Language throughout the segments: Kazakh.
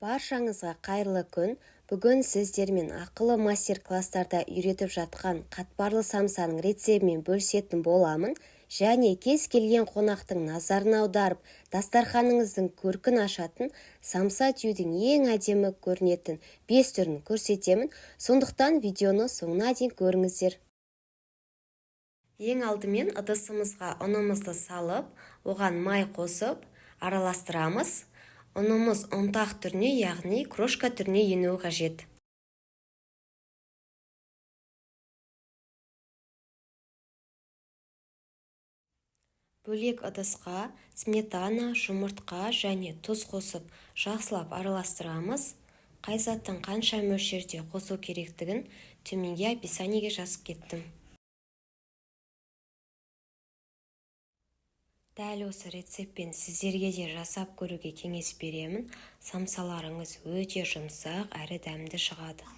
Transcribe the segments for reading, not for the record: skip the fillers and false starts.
Баршаңызға қайырлы күн. Бүгін сіздермен ақылы мастер-класстарда үйретіп жатқан қатпарлы самсаның рецебімен бөлісетін боламын. Және кез келген қонақтың назарын аударып, дастарханыңыздың көркін ашатын, самса тиюдің ең әдемі көрінетін 5 түрін көрсетемін. Сондықтан видеоны соңына дейін көріңіздер. Ең алдымен ыдысымызға ұнымызды салып, оған май қосып, араластырамыз. Ұнымыз ұнтақ түріне, яғни крошка түріне енуі қажет. Бөлек ыдысқа сметана, жұмыртқа және тұз қосып, жақсылап араластырамыз. Қай заттың қанша мөлшерде қосу керектігін төменге описаниеге жазып кеттім. Дәл осы рецептпен сіздерге де жасап көруге кеңес беремін. Самсаларыңыз өте жұмсақ әрі дәмді шығады.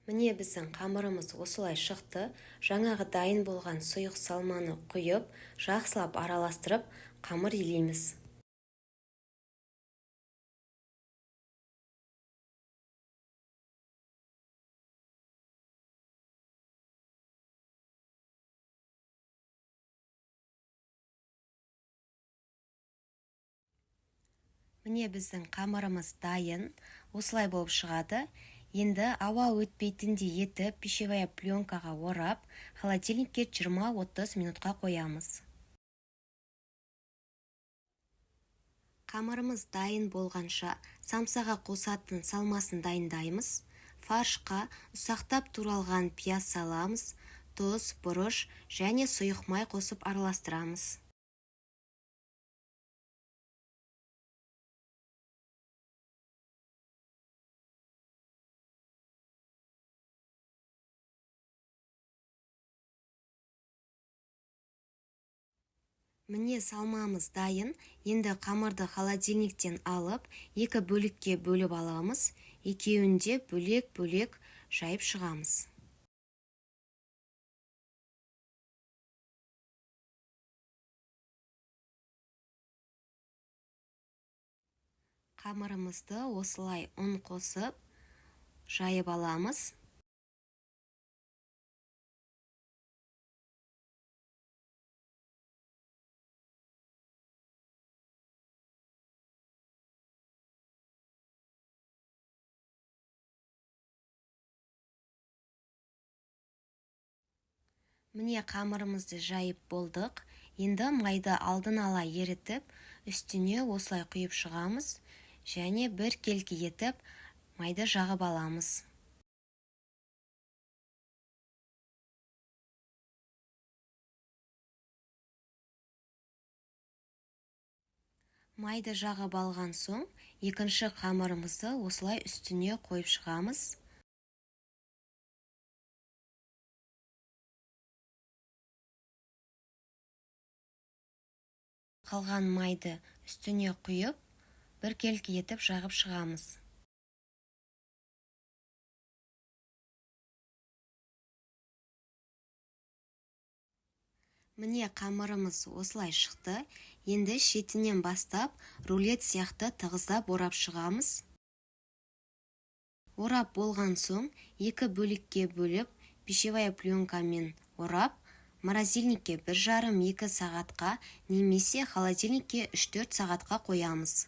Міне біздің қамырымыз осылай шықты. Жаңағы дайын болған сұйық салманы құйып, жақсылап араластырып, қамыр илейміз. Міне біздің қамырымыз дайын, осылай болып шығады. Енді ауа өтпейтіндей етіп, пищевая пленкаға орап, холодильникке 20-30 минутқа қоямыз. Қамырымыз дайын болғанша самсаға қосатын салмасын дайындаймыз. Фаршқа ұсақтап туралған пияз саламыз, тұз, бұрыш және сұйық май қосып араластырамыз. Міне салмамыз дайын. Енді қамырды холодильниктен алып, 2 бөлікке бөліп аламыз. Екеуінде бөлек-бөлек жайып шығамыз. Қамырымызды осылай ұн қосып, жайып аламыз. Міне қамырымызды жайып болдық. Енді майды алдын ала ерітіп, үстіне осылай құйып шығамыз және бір келкі етіп майды жағып аламыз. Майды жағып алған соң, екінші қамырымызды осылай үстіне қойып шығамыз. Қалған майды үстіне құйып, бір келкі етіп жағып шығамыз. Міне қамырымыз осылай шықты. Енді шетінен бастап, рулет сияқты тығыздап орап шығамыз. Орап болған соң, 2 бөлікке бөліп, пищевая пленкамен орап, морозильникке 1,5-2 сағатқа немесе холодильникке 3-4 сағатқа қоямыз.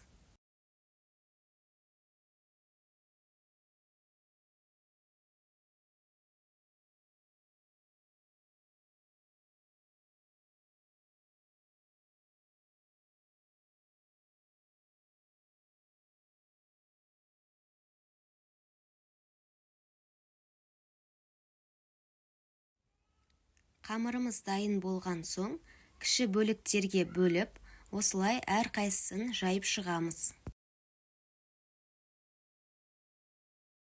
Қамырымыз дайын болған соң, кіші бөліктерге бөліп, осылай әрқайсысын жайып шығамыз.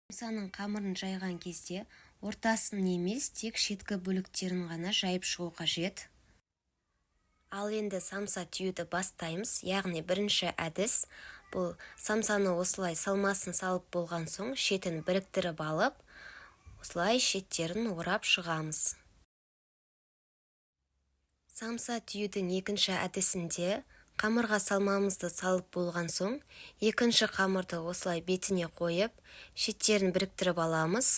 Самсаның қамырын жайған кезде, ортасын емес, тек шеткі бөліктерін ғана жайып шығу қажет. Ал енді самса тиюді бастаймыз, яғни бірінші әдіс. Бұл самсаны осылай салмасын салып болған соң, шетін біріктіріп алып, осылай шеттерін орап шығамыз. Самса тиюдің екінші әдісінде Қамырға салмамызды салып болған соң, екінші қамырды осылай бетіне қойып, шеттерін біріктіріп аламыз.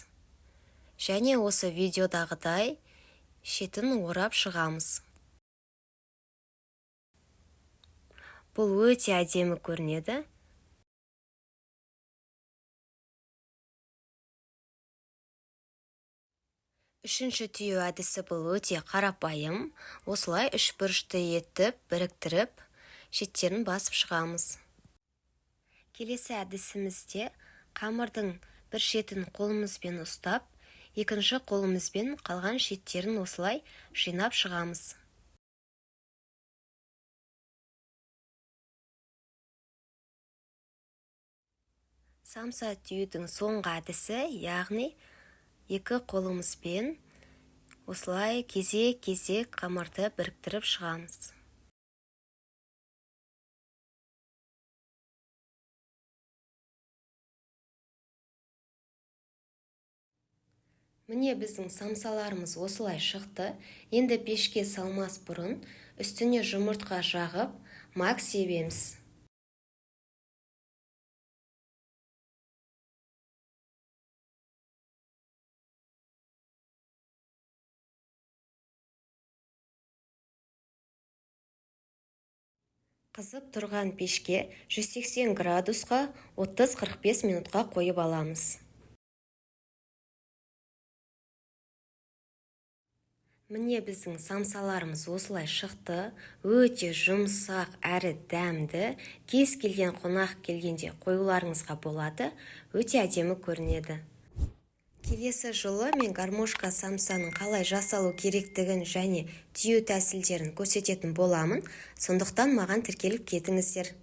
Және осы видеодағыдай шетін орап шығамыз. Бұл өте әдемі көрінеді. Үшінші түйу әдісі бұл өте қарапайым. Осылай үш бұрышты етіп, біріктіріп, шеттерін басып шығамыз. Келесі әдісімізде қамырдың бір шетін қолымызбен ұстап, екінші қолымызбен қалған шеттерін осылай жинап шығамыз. Самса түйудің соңғы әдісі, яғни екі қолымызбен осылай кезек-кезек қамырды біріктіріп шығамыз. Міне біздің самсаларымыз осылай шықты. Енді пешке салмас бұрын үстіне жұмыртқа жағып, мак себеміз. Қызып тұрған пешке 180 градусқа 30-45 минутқа қойып аламыз. Міне біздің самсаларымыз осылай шықты. Өте жұмсақ әрі дәмді. Кез келген қонақ келгенде қоюларыңызға болады. Өте әдемі көрінеді. Келесі жолы мен гармошка самсаның қалай жасалу керектігін және түйу тәсілдерін көрсететін боламын. Сондықтан маған тіркеліп кетіңіздер.